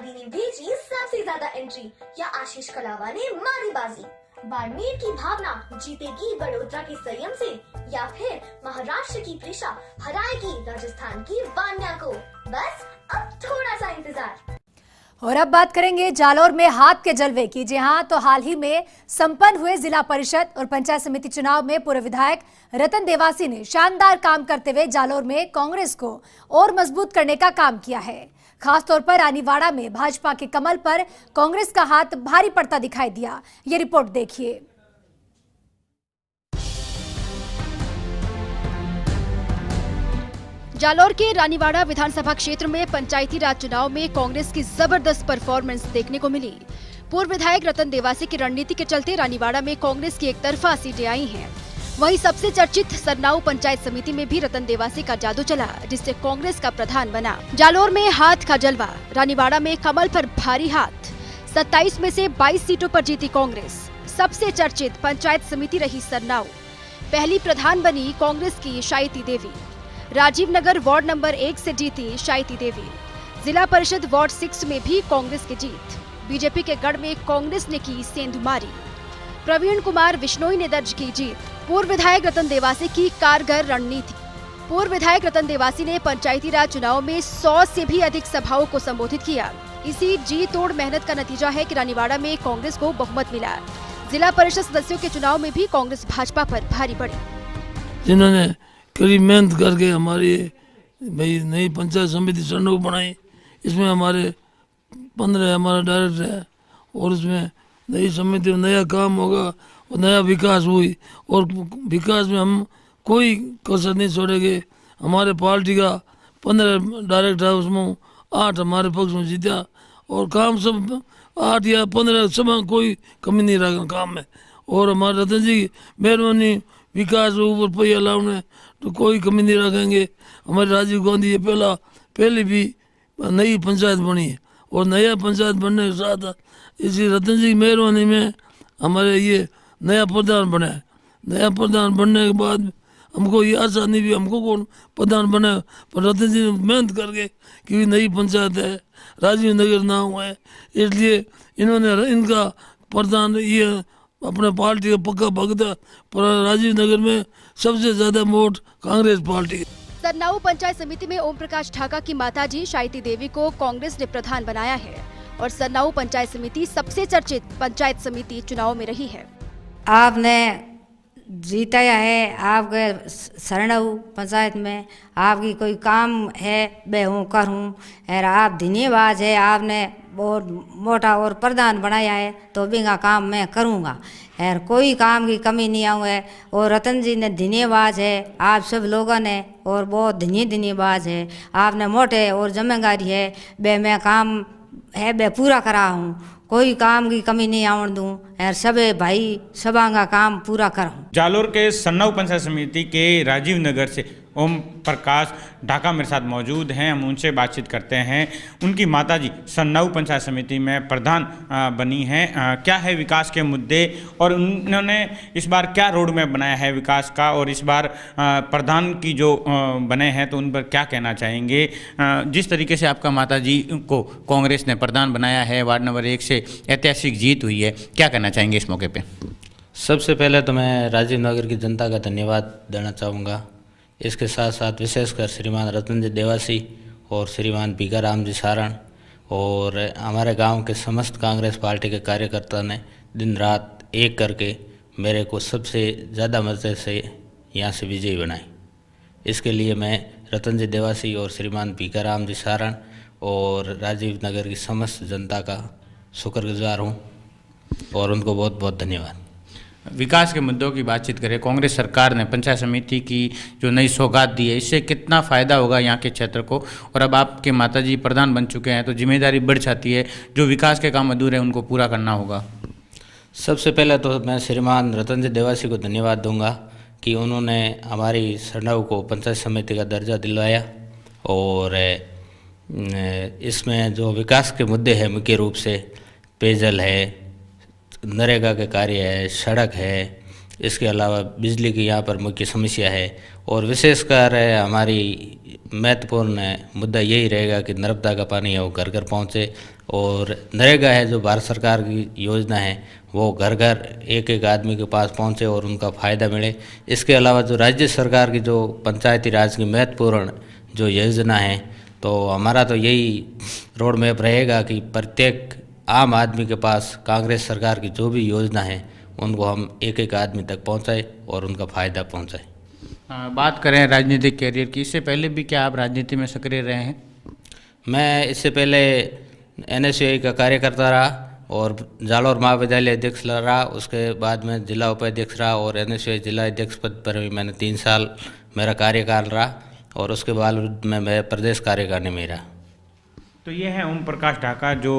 आबादी ने भेजी सबसे ज्यादा एंट्री या आशीष कलावा ने मारी बाजी? बाड़मेर की भावना जीतेगी बड़ोदरा के संयम से या फिर महाराष्ट्र की त्रिशा हराएगी राजस्थान की वान्या को? बस अब थोड़ा सा इंतजार। और अब बात करेंगे जालोर में हाथ के जलवे की। जी हां, तो हाल ही में संपन्न हुए जिला परिषद और पंचायत समिति चुनाव में पूर्व विधायक रतन देवासी ने शानदार काम करते हुए जालोर में कांग्रेस को और मजबूत करने का काम किया है। खासतौर पर रानीवाड़ा में भाजपा के कमल पर कांग्रेस का हाथ भारी पड़ता दिखाई दिया। ये रिपोर्ट देखिए। जालोर के रानीवाड़ा विधानसभा क्षेत्र में पंचायती राज चुनाव में कांग्रेस की जबरदस्त परफॉर्मेंस देखने को मिली। पूर्व विधायक रतन देवासी की रणनीति के चलते रानीवाड़ा में कांग्रेस की एकतरफा सीटें आई हैं। वहीं सबसे चर्चित सरनाऊ पंचायत समिति में भी रतन देवासी का जादू चला, जिससे कांग्रेस का प्रधान बना। जालोर में हाथ का जलवा, रानीवाड़ा में कमल पर भारी हाथ। 27 में से 22 सीटों पर जीती कांग्रेस। सबसे चर्चित पंचायत समिति रही सरनाऊ। पहली प्रधान बनी कांग्रेस की शायती देवी। राजीव नगर वार्ड नंबर 1 से जीती शायती देवी। जिला परिषद वार्ड 6 में भी कांग्रेस की जीत। बीजेपी के गढ़ में कांग्रेस ने की सेंधमारी। प्रवीण कुमार बिश्नोई ने दर्ज की जीत। पूर्व विधायक रतन देवासी की कारगर रणनीति। पूर्व विधायक रतन देवासी ने पंचायती राज चुनाव में 100 से भी अधिक सभाओं को संबोधित किया। इसी जी तोड़ मेहनत का नतीजा है कि रानीवाड़ा में कांग्रेस को बहुमत मिला। जिला परिषद सदस्यों के चुनाव में भी कांग्रेस भाजपा पर भारी पड़ी। जिन्होंने कड़ी मेहनत करके हमारी भाई नई पंचायत समिति सरनाऊ बनाई, इसमें हमारे 15 हमारा डायरेक्टर है और उसमें नई समिति में नया काम होगा और नया विकास हुई और विकास में हम कोई कसर नहीं छोड़ेंगे। हमारे पार्टी का 15 डायरेक्टर है, उसमें 8 हमारे पक्ष में जीता और काम सब 8 या 15 सब कोई कमी नहीं रहा काम में। और हमारे रतन जी की मेहरबानी विकास ऊपर पहिया लाने तो कोई कमी नहीं रखेंगे। हमारे राजीव गांधी ये पहले भी नई पंचायत बनी है और नया पंचायत बनने के साथ इसी रतन जी की मेहरबानी में हमारे ये नया प्रधान बना है। नया प्रधान बनने के बाद हमको ये आशा नहीं भी हमको कौन प्रधान बना, पर रतन जी ने मेहनत करके क्योंकि नई पंचायत है, राजीव नगर नाम है, इसलिए इन्होंने इनका प्रधान ये अपने पार्टी का पक्का भक्त है। पर राजीव नगर में सबसे ज्यादा वोट कांग्रेस पार्टी। सरनाऊ पंचायत समिति में ओम प्रकाश ढाका की माताजी शायती देवी को कांग्रेस ने प्रधान बनाया है और सरनाऊ पंचायत समिति सबसे चर्चित पंचायत समिति चुनाव में रही है। आपने जीताया है, आपके सरनाऊ पंचायत में आपकी कोई काम है मैं हूँ करूँ और आप धन्यवाद है। आपने बहुत मोटा और प्रधान बनाया है तो भी का काम मैं करूँगा और कोई काम की कमी नहीं आऊँ है। और रतन जी ने धन्यवाद है, आप सब लोगों ने और बहुत धन्यवाद है। आपने मोटे और जिम्मेदारी है बे मैं काम है बे पूरा करा हूँ, कोई काम की कमी नहीं आवन दूँ और सबे भाई सबा का काम पूरा करूँ। जालोर के सरनाऊ पंचायत समिति के राजीव नगर से ओम प्रकाश ढाका मेरे साथ मौजूद हैं। हम उनसे बातचीत करते हैं। उनकी माताजी सरनाऊ पंचायत समिति में प्रधान बनी हैं। क्या है विकास के मुद्दे और उन्होंने इस बार क्या रोड मैप बनाया है विकास का और इस बार प्रधान की जो बने हैं तो उन पर क्या कहना चाहेंगे? जिस तरीके से आपका माताजी को कांग्रेस ने प्रधान बनाया है, वार्ड नंबर 1 से ऐतिहासिक जीत हुई है, क्या कहना चाहेंगे इस मौके पर? सबसे पहले तो मैं राजीव नगर की जनता का धन्यवाद देना चाहूँगा। इसके साथ साथ विशेषकर श्रीमान रतन जी देवासी और श्रीमान भीखाराम जी सारण और हमारे गांव के समस्त कांग्रेस पार्टी के कार्यकर्ता ने दिन रात एक करके मेरे को सबसे ज़्यादा मदद से यहाँ से विजयी बनाई। इसके लिए मैं रतन जी देवासी और श्रीमान भीखाराम जी सारण और राजीव नगर की समस्त जनता का शुक्रगुजार हूँ और उनको बहुत बहुत धन्यवाद। विकास के मुद्दों की बातचीत करें, कांग्रेस सरकार ने पंचायत समिति की जो नई सौगात दी है, इससे कितना फ़ायदा होगा यहाँ के क्षेत्र को? और अब आपके माताजी प्रधान बन चुके हैं तो जिम्मेदारी बढ़ जाती है, जो विकास के काम अधूरे हैं उनको पूरा करना होगा। सबसे पहले तो मैं श्रीमान रतन जी देवासी को धन्यवाद दूंगा कि उन्होंने हमारी सरनाऊ को पंचायत समिति का दर्जा दिलवाया और इसमें जो विकास के मुद्दे हैं मुख्य रूप से पेयजल है, नरेगा के कार्य है, सड़क है इसके अलावा बिजली की यहाँ पर मुख्य समस्या है और विशेषकर हमारी महत्वपूर्ण मुद्दा यही रहेगा कि नर्मदा का पानी है वो घर घर पहुँचे और नरेगा है जो भारत सरकार की योजना है वो घर घर एक एक आदमी के पास पहुँचे और उनका फ़ायदा मिले। इसके अलावा जो राज्य सरकार की जो पंचायती राज की महत्वपूर्ण जो योजना है तो हमारा तो यही रोड मैप रहेगा कि प्रत्येक आम आदमी के पास कांग्रेस सरकार की जो भी योजना है उनको हम एक एक आदमी तक पहुंचाए और उनका फ़ायदा पहुंचाए। बात करें राजनीतिक कैरियर की, इससे पहले भी क्या आप राजनीति में सक्रिय रहे हैं? मैं इससे पहले NSUI का कार्यकर्ता रहा और जालौर महाविद्यालय अध्यक्ष रहा, उसके बाद मैं जिला उपाध्यक्ष रहा और NSUI जिला अध्यक्ष पद पर भी मैंने 3 साल मेरा कार्यकाल रहा और उसके बाद मैं प्रदेश कार्यकारिणी में रहा। तो ये है ओम प्रकाश ढाका जो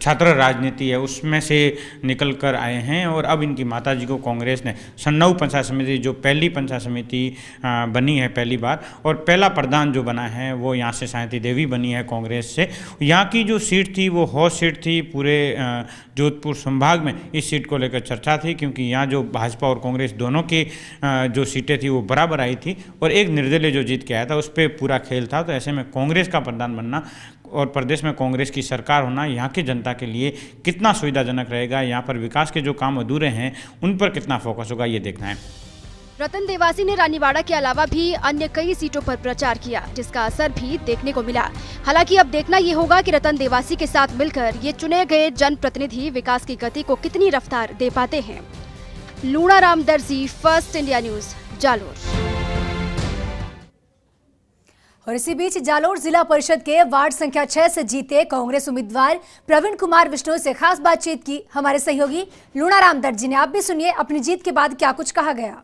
छात्र राजनीति है उसमें से निकल कर आए हैं और अब इनकी माताजी को कांग्रेस ने सन्नाऊ पंचायत समिति जो पहली पंचायत समिति बनी है पहली बार और पहला प्रधान जो बना है वो यहाँ से सायंती देवी बनी है कांग्रेस से। यहाँ की जो सीट थी वो हॉट सीट थी, पूरे जोधपुर संभाग में इस सीट को लेकर चर्चा थी क्योंकि यहाँ जो भाजपा और कांग्रेस दोनों की जो सीटें थी वो बराबर आई थी और एक निर्दलीय जो जीत के आया था उस पर पूरा खेल था। तो ऐसे में कांग्रेस का प्रधान बनना और प्रदेश में कांग्रेस की सरकार होना यहाँ की जनता के लिए कितना सुविधाजनक रहेगा, यहाँ पर विकास के जो काम अधूरे हैं उन पर कितना फोकस होगा, ये देखना है। रतन देवासी ने रानीवाड़ा के अलावा भी अन्य कई सीटों पर प्रचार किया जिसका असर भी देखने को मिला। हालांकि अब देखना ये होगा कि रतन देवासी के साथ मिलकर ये चुने गए जनप्रतिनिधि विकास की गति को कितनी रफ्तार दे पाते हैं। लूणाराम दर्जी, फर्स्ट इंडिया न्यूज, जालोर। और इसी बीच जालोर जिला परिषद के वार्ड संख्या 6 से जीते कांग्रेस उम्मीदवार प्रवीण कुमार बिश्नोई से खास बातचीत की हमारे सहयोगी लूणाराम दर्जी ने। आप भी सुनिए अपनी जीत के बाद क्या कुछ कहा गया।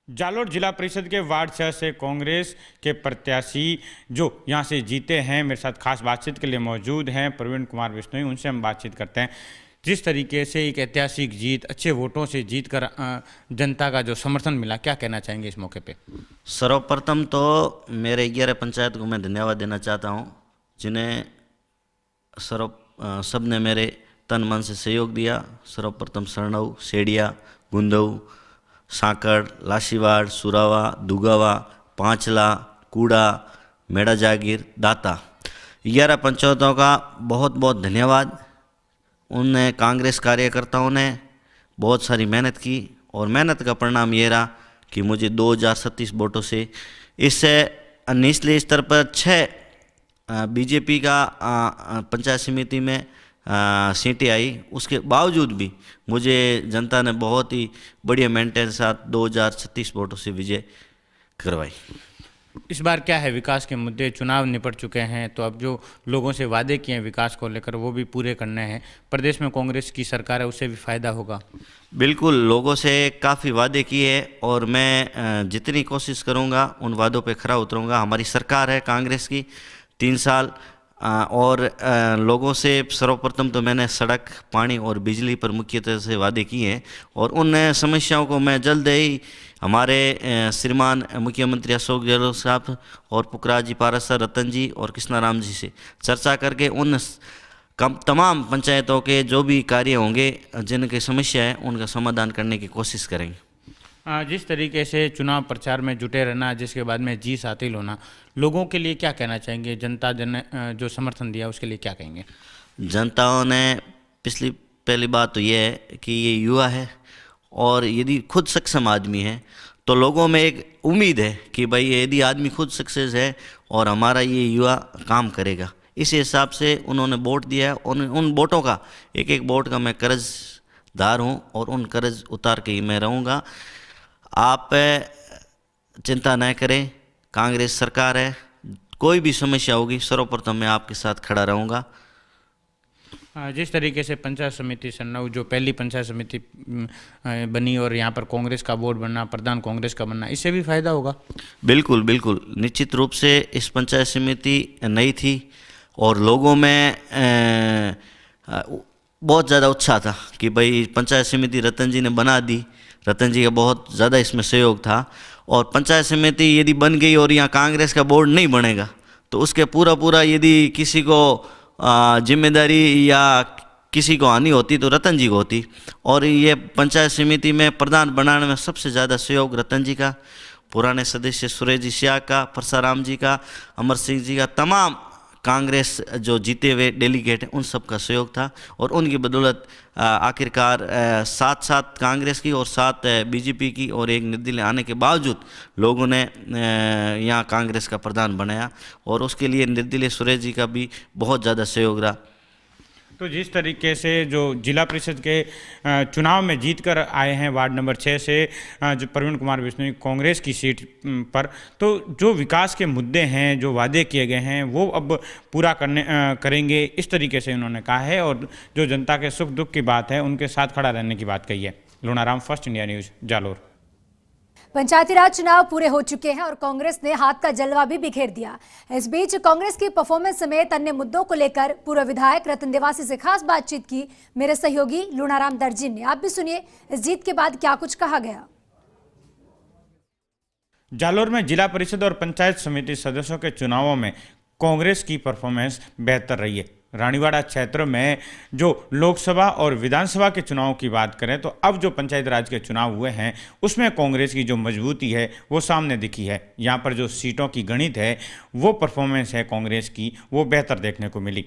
जालोर जिला परिषद के वार्ड 6 से कांग्रेस के प्रत्याशी जो यहां से जीते हैं मेरे साथ खास बातचीत के लिए मौजूद हैं प्रवीण कुमार बिश्नोई, उनसे हम बातचीत करते हैं। जिस तरीके से एक ऐतिहासिक जीत, अच्छे वोटों से जीत कर जनता का जो समर्थन मिला, क्या कहना चाहेंगे इस मौके पे? सर्वप्रथम तो मेरे 11 पंचायत को मैं धन्यवाद देना चाहता हूं, जिन्हें सब ने मेरे तन मन से सहयोग दिया। सर्वप्रथम सरनऊ, सेडिया, गुंदऊ, सांकड़, लाशीवाड़, सुरावा, दुगावा, पांचला, कूड़ा, मेड़ा जागीर, दाता, 11 पंचायतों का बहुत बहुत धन्यवाद। उनने कांग्रेस कार्यकर्ताओं ने बहुत सारी मेहनत की और मेहनत का परिणाम ये रहा कि मुझे 2037 वोटों से इससे निचले स्तर पर 6 बीजेपी का पंचायत समिति में सीटें आई। उसके बावजूद भी मुझे जनता ने बहुत ही बढ़िया मेंटेन के साथ 2036 वोटों से विजय करवाई। इस बार क्या है, विकास के मुद्दे, चुनाव निपट चुके हैं तो अब जो लोगों से वादे किए हैं विकास को लेकर वो भी पूरे करने हैं। प्रदेश में कांग्रेस की सरकार है, उससे भी फायदा होगा। बिल्कुल, लोगों से काफ़ी वादे किए और मैं जितनी कोशिश करूंगा उन वादों पे खरा उतरूंगा। हमारी सरकार है कांग्रेस की 3 साल और लोगों से सर्वप्रथम तो मैंने सड़क, पानी और बिजली पर मुख्यतः से वादे किए हैं और उन समस्याओं को मैं जल्द ही हमारे श्रीमान मुख्यमंत्री अशोक गहलोत साहब और पुखराज जी, पारसर, रतन जी और कृष्णाराम जी से चर्चा करके उन तमाम पंचायतों के जो भी कार्य होंगे जिनकी समस्या है उनका समाधान करने की कोशिश करेंगे। जिस तरीके से चुनाव प्रचार में जुटे रहना, जिसके बाद में जीत हासिल होना, लोगों के लिए क्या कहना चाहेंगे? जनता जो समर्थन दिया उसके लिए क्या कहेंगे? जनताओं ने पहली बात तो ये है कि ये युवा है और यदि खुद सक्षम आदमी है तो लोगों में एक उम्मीद है कि भाई यदि आदमी खुद सक्सेस है और हमारा ये युवा काम करेगा, इस हिसाब से उन्होंने वोट दिया है। उन वोटों का एक वोट का मैं कर्जदार हूँ और उन कर्ज उतार के ही मैं रहूँगा। आप चिंता न करें, कांग्रेस सरकार है, कोई भी समस्या होगी सर्वप्रथम मैं आपके साथ खड़ा रहूँगा। जिस तरीके से पंचायत समिति सन्नाऊ जो पहली पंचायत समिति बनी और यहाँ पर कांग्रेस का बोर्ड बनना, प्रधान कांग्रेस का बनना, इससे भी फायदा होगा? बिल्कुल बिल्कुल, निश्चित रूप से इस पंचायत समिति नई थी और लोगों में बहुत ज़्यादा उत्साह था कि भाई पंचायत समिति रतन जी ने बना दी। रतन जी का बहुत ज़्यादा इसमें सहयोग था और पंचायत समिति यदि बन गई और यहाँ कांग्रेस का बोर्ड नहीं बनेगा तो उसके पूरा यदि किसी को जिम्मेदारी या किसी को आनी होती तो रतन जी को होती। और ये पंचायत समिति में प्रधान बनाने में सबसे ज़्यादा सहयोग रतन जी का, पुराने सदस्य सुरेश जी स्याह का, परसाराम जी का, अमर सिंह जी का, तमाम कांग्रेस जो जीते हुए डेलीगेट हैं उन सब का सहयोग था। और उनकी बदौलत आखिरकार 7 कांग्रेस की और 7 बीजेपी की और एक निर्दलीय आने के बावजूद लोगों ने यहाँ कांग्रेस का प्रधान बनाया। और उसके लिए निर्दलीय सुरेश जी का भी बहुत ज़्यादा सहयोग रहा। तो जिस तरीके से जो जिला परिषद के चुनाव में जीत कर आए हैं वार्ड नंबर 6 से जो प्रवीण कुमार बिश्नोई कांग्रेस की सीट पर, तो जो विकास के मुद्दे हैं, जो वादे किए गए हैं, वो अब पूरा करेंगे, इस तरीके से उन्होंने कहा है। और जो जनता के सुख दुख की बात है उनके साथ खड़ा रहने की बात कही है। Lunaram, first India news, Jalore. पंचायती राज चुनाव पूरे हो चुके हैं और कांग्रेस ने हाथ का जलवा भी बिखेर दिया। इस बीच कांग्रेस की परफॉर्मेंस समेत अन्य मुद्दों को लेकर पूर्व विधायक रतन देवासी से खास बातचीत की मेरे सहयोगी लुणाराम दर्जी ने। आप भी सुनिए इस जीत के बाद क्या कुछ कहा गया। जालोर में जिला परिषद और पंचायत समिति सदस्यों के चुनावों में कांग्रेस की परफॉर्मेंस बेहतर रही है। रानीवाड़ा क्षेत्र में जो लोकसभा और विधानसभा के चुनाव की बात करें तो अब जो पंचायत राज के चुनाव हुए हैं उसमें कांग्रेस की जो मजबूती है वो सामने दिखी है। यहाँ पर जो सीटों की गणित है, वो परफॉर्मेंस है कांग्रेस की, वो बेहतर देखने को मिली।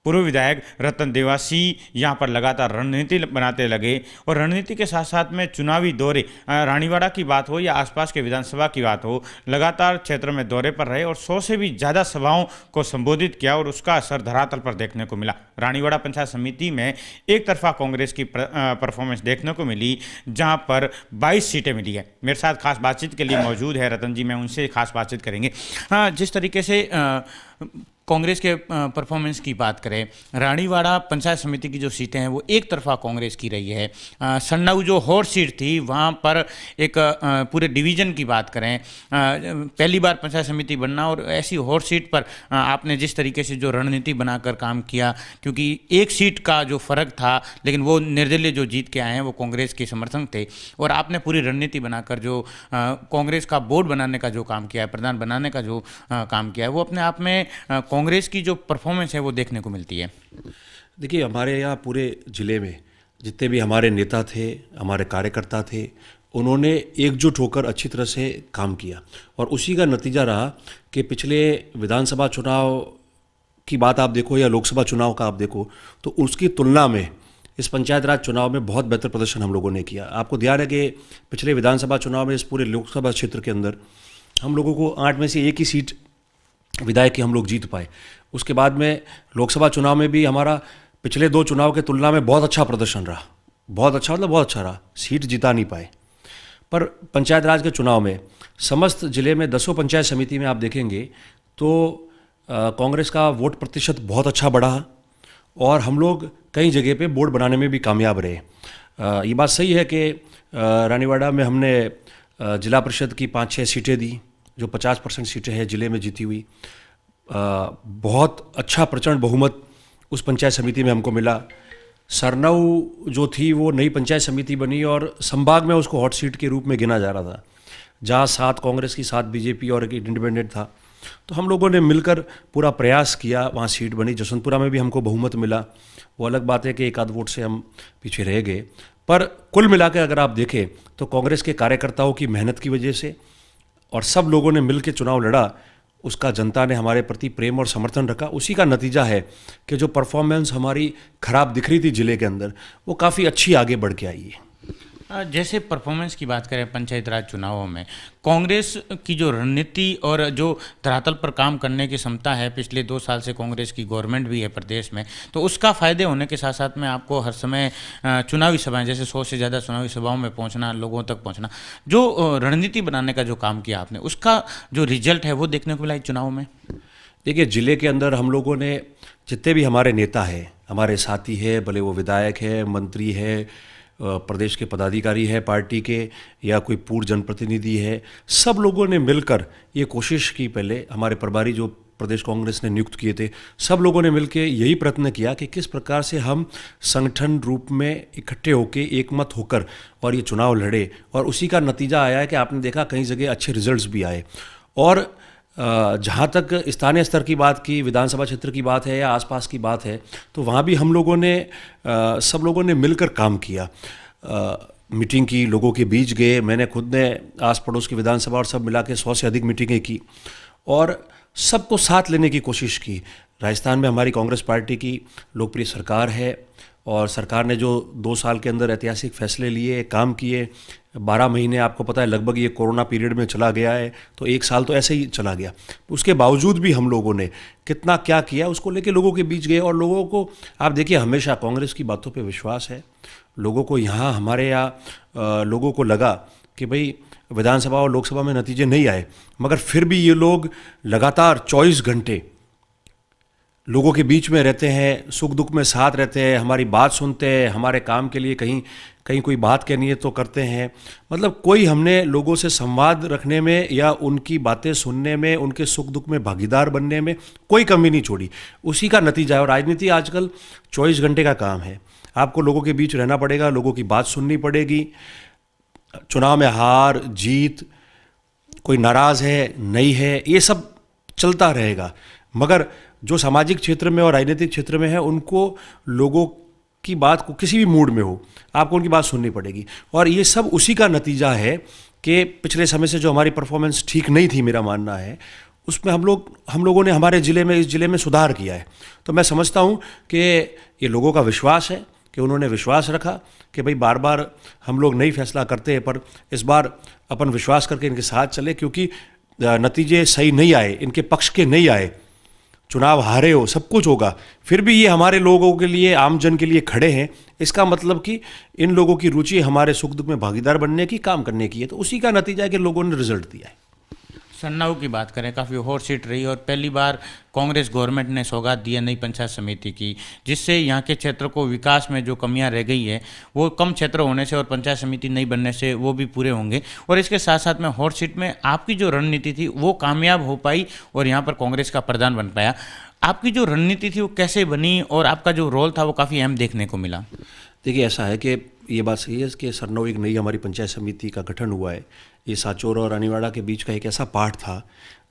पूर्व विधायक रतन देवासी यहाँ पर लगातार रणनीति बनाते लगे और रणनीति के साथ साथ में चुनावी दौरे, रानीवाड़ा की बात हो या आसपास के विधानसभा की बात हो, लगातार क्षेत्र में दौरे पर रहे और 100 से भी ज़्यादा सभाओं को संबोधित किया और उसका असर धरातल पर देखने को मिला। रानीवाड़ा पंचायत समिति में एक तरफा कांग्रेस की परफॉर्मेंस देखने को मिली, जहाँ पर 22 सीटें मिली है। मेरे साथ खास बातचीत के लिए मौजूद है रतन जी, मैं उनसे खास बातचीत करेंगे। जिस तरीके से कांग्रेस के परफॉर्मेंस की बात करें, रानीवाड़ा पंचायत समिति की जो सीटें हैं वो एक तरफा कांग्रेस की रही है। सन्नाऊ जो हॉट सीट थी वहाँ पर एक पूरे डिवीज़न की बात करें, पहली बार पंचायत समिति बनना और ऐसी हॉट सीट पर आपने जिस तरीके से जो रणनीति बनाकर काम किया, क्योंकि एक सीट का जो फ़र्क था लेकिन वो निर्दलीय जो जीत के आए हैं वो कांग्रेस के समर्थन थे और आपने पूरी रणनीति बनाकर जो कांग्रेस का बोर्ड बनाने का जो काम किया है, प्रधान बनाने का जो काम किया है, वो अपने आप में कांग्रेस की जो परफॉर्मेंस है वो देखने को मिलती है। देखिए, हमारे यहाँ पूरे ज़िले में जितने भी हमारे नेता थे, हमारे कार्यकर्ता थे, उन्होंने एकजुट होकर अच्छी तरह से काम किया और उसी का नतीजा रहा कि पिछले विधानसभा चुनाव की बात आप देखो या लोकसभा चुनाव का आप देखो तो उसकी तुलना में इस पंचायत राज चुनाव में बहुत बेहतर प्रदर्शन हम लोगों ने किया। आपको ध्यान है कि पिछले विधानसभा चुनाव में इस पूरे लोकसभा क्षेत्र के अंदर हम लोगों को 8 में से 1 ही सीट विधायक की हम लोग जीत पाए। उसके बाद में लोकसभा चुनाव में भी हमारा पिछले 2 चुनाव के तुलना में बहुत अच्छा प्रदर्शन रहा, बहुत अच्छा मतलब बहुत अच्छा रहा, सीट जिता नहीं पाए। पर पंचायत राज के चुनाव में समस्त जिले में 10 पंचायत समिति में आप देखेंगे तो कांग्रेस का वोट प्रतिशत बहुत अच्छा बढ़ा और हम लोग कई जगह पे बोर्ड बनाने में भी कामयाब रहे। ये बात सही है कि रानीवाड़ा में हमने जिला परिषद की 5-6 सीटें दी, जो 50% सीटें हैं जिले में जीती हुई। बहुत अच्छा प्रचंड बहुमत उस पंचायत समिति में हमको मिला। सरनाऊ जो थी वो नई पंचायत समिति बनी और संभाग में उसको हॉट सीट के रूप में गिना जा रहा था, जहाँ 7 कांग्रेस की, 7 बीजेपी और एक इंडिपेंडेंट था। तो हम लोगों ने मिलकर पूरा प्रयास किया, वहाँ सीट बनी। जसवंतपुरा में भी हमको बहुमत मिला। वो अलग बात है कि 1 आध वोट से हम पीछे रह गए, पर कुल मिलाकर अगर आप देखें तो कांग्रेस के कार्यकर्ताओं की मेहनत की वजह से और सब लोगों ने मिलकर चुनाव लड़ा, उसका जनता ने हमारे प्रति प्रेम और समर्थन रखा। उसी का नतीजा है कि जो परफॉर्मेंस हमारी खराब दिख रही थी जिले के अंदर, वो काफ़ी अच्छी आगे बढ़ के आई है। जैसे परफॉर्मेंस की बात करें पंचायत राज चुनावों में, कांग्रेस की जो रणनीति और जो धरातल पर काम करने की क्षमता है, पिछले 2 साल से कांग्रेस की गवर्नमेंट भी है प्रदेश में, तो उसका फ़ायदे होने के साथ साथ में आपको हर समय चुनावी सभाएं, जैसे 100 से ज़्यादा चुनावी सभाओं में पहुंचना, लोगों तक पहुंचना, जो रणनीति बनाने का जो काम किया आपने, उसका जो रिजल्ट है वो देखने को मिला चुनाव में। देखिए, ज़िले के अंदर हम लोगों ने जितने भी हमारे नेता हैं, हमारे साथी है, भले वो विधायक है, मंत्री है, प्रदेश के पदाधिकारी है पार्टी के या कोई पूर्व जनप्रतिनिधि है, सब लोगों ने मिलकर ये कोशिश की। पहले हमारे प्रभारी जो प्रदेश कांग्रेस ने नियुक्त किए थे, सब लोगों ने मिलकर यही प्रयत्न किया कि किस प्रकार से हम संगठन रूप में इकट्ठे होकर एकमत होकर और ये चुनाव लड़े। और उसी का नतीजा आया है कि आपने देखा कई जगह अच्छे रिजल्ट्स भी आए। और जहाँ तक स्थानीय स्तर की बात की, विधानसभा क्षेत्र की बात है या आसपास की बात है, तो वहाँ भी हम लोगों ने सब लोगों ने मिलकर काम किया। मीटिंग की, लोगों के बीच गए, मैंने खुद ने आस पड़ोस की विधानसभा और सब मिला के 100 से अधिक मीटिंगें की और सबको साथ लेने की कोशिश की। राजस्थान में हमारी कांग्रेस पार्टी की लोकप्रिय सरकार है और सरकार ने जो 2 साल के अंदर ऐतिहासिक फैसले लिए, काम किए, 12 महीने आपको पता है लगभग ये कोरोना पीरियड में चला गया है, तो 1 साल तो ऐसे ही चला गया। उसके बावजूद भी हम लोगों ने कितना क्या किया उसको लेके लोगों के बीच गए और लोगों को, आप देखिए, हमेशा कांग्रेस की बातों पे विश्वास है। लोगों को यहाँ हमारे यहाँ लोगों को लगा कि भाई विधानसभा और लोकसभा में नतीजे नहीं आए, मगर फिर भी ये लोग लगातार 24 घंटे लोगों के बीच में रहते हैं, सुख दुख में साथ रहते हैं, हमारी बात सुनते हैं, हमारे काम के लिए कहीं कहीं कोई बात कहनी है तो करते हैं। मतलब कोई हमने लोगों से संवाद रखने में या उनकी बातें सुनने में, उनके सुख दुख में भागीदार बनने में कोई कमी नहीं छोड़ी। उसी का नतीजा है। और राजनीति आजकल 24 घंटे का काम है। आपको लोगों के बीच रहना पड़ेगा, लोगों की बात सुननी पड़ेगी। चुनाव में हार जीत, कोई नाराज़ है नहीं है, ये सब चलता रहेगा, मगर जो सामाजिक क्षेत्र में और राजनीतिक क्षेत्र में है उनको लोगों की बात को किसी भी मूड में हो आपको उनकी बात सुननी पड़ेगी। और ये सब उसी का नतीजा है कि पिछले समय से जो हमारी परफॉर्मेंस ठीक नहीं थी, मेरा मानना है, उसमें हम लोगों ने हमारे ज़िले में, इस ज़िले में सुधार किया है। तो मैं समझता हूँ कि ये लोगों का विश्वास है कि उन्होंने विश्वास रखा कि भाई बार बार हम लोग नहीं फैसला करते हैं, पर इस बार अपन विश्वास करके इनके साथ चले, क्योंकि नतीजे सही नहीं आए, इनके पक्ष के नहीं आए, चुनाव हारे हो, सब कुछ होगा, फिर भी ये हमारे लोगों के लिए, आम जन के लिए खड़े हैं। इसका मतलब कि इन लोगों की रुचि हमारे सुख दुख में भागीदार बनने की, काम करने की है। तो उसी का नतीजा है कि लोगों ने रिजल्ट दिया है। सन्नाऊ की बात करें, काफ़ी हॉट सीट रही और पहली बार कांग्रेस गवर्नमेंट ने सौगात दिया नई पंचायत समिति की, जिससे यहाँ के क्षेत्र को विकास में जो कमियां रह गई है वो कम क्षेत्र होने से और पंचायत समिति नहीं बनने से वो भी पूरे होंगे। और इसके साथ साथ में हॉट सीट में आपकी जो रणनीति थी वो कामयाब हो पाई और यहाँ पर कांग्रेस का प्रधान बन पाया। आपकी जो रणनीति थी वो कैसे बनी और आपका जो रोल था वो काफ़ी अहम देखने को मिला? देखिए, ऐसा है कि ये बात सही है कि सरनऊ एक नई हमारी पंचायत समिति का गठन हुआ है। ये साचौर और रानीवाड़ा के बीच का एक ऐसा पार्ट था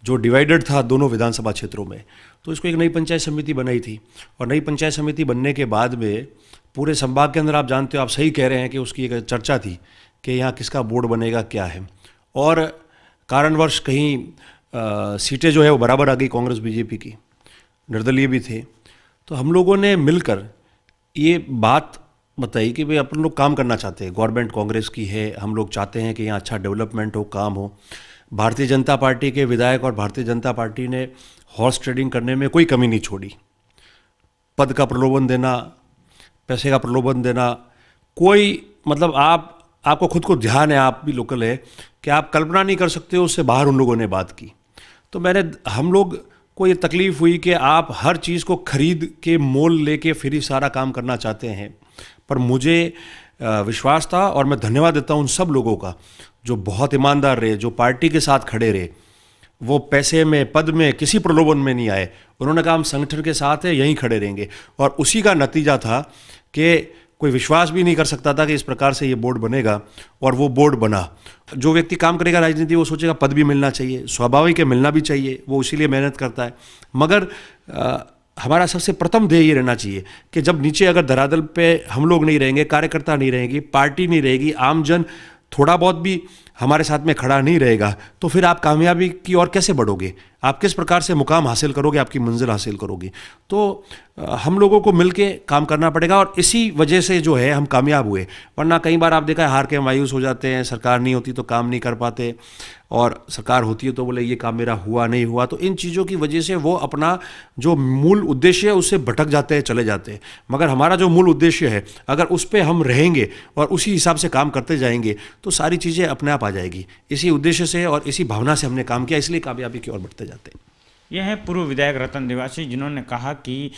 जो डिवाइडेड था दोनों विधानसभा क्षेत्रों में, तो इसको एक नई पंचायत समिति बनाई थी। और नई पंचायत समिति बनने के बाद में पूरे संभाग के अंदर, आप जानते हो, आप सही कह रहे हैं कि उसकी एक चर्चा थी कि यहाँ किसका बोर्ड बनेगा, क्या है। और कारणवश कहीं सीटें जो है वो बराबर आ गई कांग्रेस बीजेपी की, निर्दलीय भी थे। तो हम लोगों ने मिलकर ये बात बताई कि भाई अपन लोग काम करना चाहते हैं, गवर्नमेंट कांग्रेस की है, हम लोग चाहते हैं कि यहाँ अच्छा डेवलपमेंट हो, काम हो। भारतीय जनता पार्टी के विधायक और भारतीय जनता पार्टी ने हॉर्स ट्रेडिंग करने में कोई कमी नहीं छोड़ी। पद का प्रलोभन देना, पैसे का प्रलोभन देना, कोई, मतलब आपको खुद को ध्यान है, आप भी लोकल है, कि आप कल्पना नहीं कर सकते हो, उससे बाहर उन लोगों ने बात की। तो हम लोग को ये तकलीफ़ हुई कि आप हर चीज़ को खरीद के मोल लेके फिर ही सारा काम करना चाहते हैं। पर मुझे विश्वास था और मैं धन्यवाद देता हूँ उन सब लोगों का जो बहुत ईमानदार रहे, जो पार्टी के साथ खड़े रहे। वो पैसे में, पद में, किसी प्रलोभन में नहीं आए। उन्होंने कहा हम संगठन के साथ है, यहीं खड़े रहेंगे। और उसी का नतीजा था कि कोई विश्वास भी नहीं कर सकता था कि इस प्रकार से ये बोर्ड बनेगा, और वो बोर्ड बना। जो व्यक्ति काम करेगा राजनीति, वो सोचेगा पद भी मिलना चाहिए, स्वाभाविक है, मिलना भी चाहिए, वो इसीलिए मेहनत करता है। मगर हमारा सबसे प्रथम ध्येय ये रहना चाहिए कि जब नीचे अगर धरातल पे हम लोग नहीं रहेंगे, कार्यकर्ता नहीं रहेंगे, पार्टी नहीं रहेगी, आमजन थोड़ा बहुत भी हमारे साथ में खड़ा नहीं रहेगा, तो फिर आप कामयाबी की ओर कैसे बढ़ोगे? आप किस प्रकार से मुकाम हासिल करोगे, आपकी मंजिल हासिल करोगे? तो हम लोगों को मिलके काम करना पड़ेगा और इसी वजह से जो है हम कामयाब हुए। वरना कई बार आप देखा है हार के मायूस हो जाते हैं, सरकार नहीं होती तो काम नहीं कर पाते, और सरकार होती है तो बोले ये काम मेरा हुआ नहीं हुआ। तो इन चीज़ों की वजह से वो अपना जो मूल उद्देश्य है उससे भटक जाते हैं, चले जाते हैं। मगर हमारा जो मूल उद्देश्य है, अगर उस पर हम रहेंगे और उसी हिसाब से काम करते जाएंगे तो सारी चीज़ें अपने आप आ जाएगी। इसी उद्देश्य से और इसी भावना से हमने काम किया, इसलिए कामयाबी की ओर बढ़ते जाते हैं। यह है पूर्व विधायक रतन देवासी, जिन्होंने कहा कि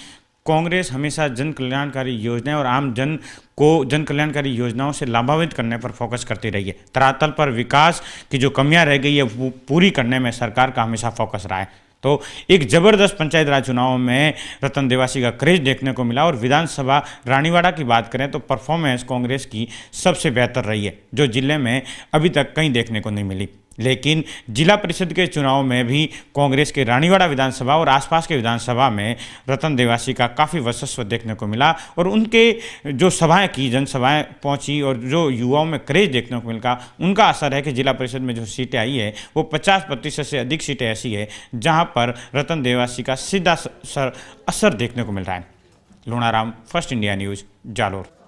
कांग्रेस हमेशा जन कल्याणकारी योजनाएं और आम जन को जन कल्याणकारी योजनाओं से लाभान्वित करने पर फोकस करती रही है। तरातल पर विकास की जो कमियां रह गई है वो पूरी करने में सरकार का हमेशा फोकस रहा है। तो एक जबरदस्त पंचायत राज चुनाव में रतन देवासी का क्रेज देखने को मिला। और विधानसभा रानीवाड़ा की बात करें तो परफॉर्मेंस कांग्रेस की सबसे बेहतर रही है, जो जिले में अभी तक कहीं देखने को नहीं मिली। लेकिन जिला परिषद के चुनाव में भी कांग्रेस के रानीवाड़ा विधानसभा और आसपास के विधानसभा में रतन देवासी का काफ़ी वर्चस्व देखने को मिला और उनके जो सभाएं की, जनसभाएं पहुंची और जो युवाओं में क्रेज देखने को मिला, उनका असर है कि जिला परिषद में जो सीटें आई है वो 50% से अधिक सीटें ऐसी है जहां पर रतन देवासी का सीधा असर देखने को मिल रहा है। Lunaram, first India news, Jalore.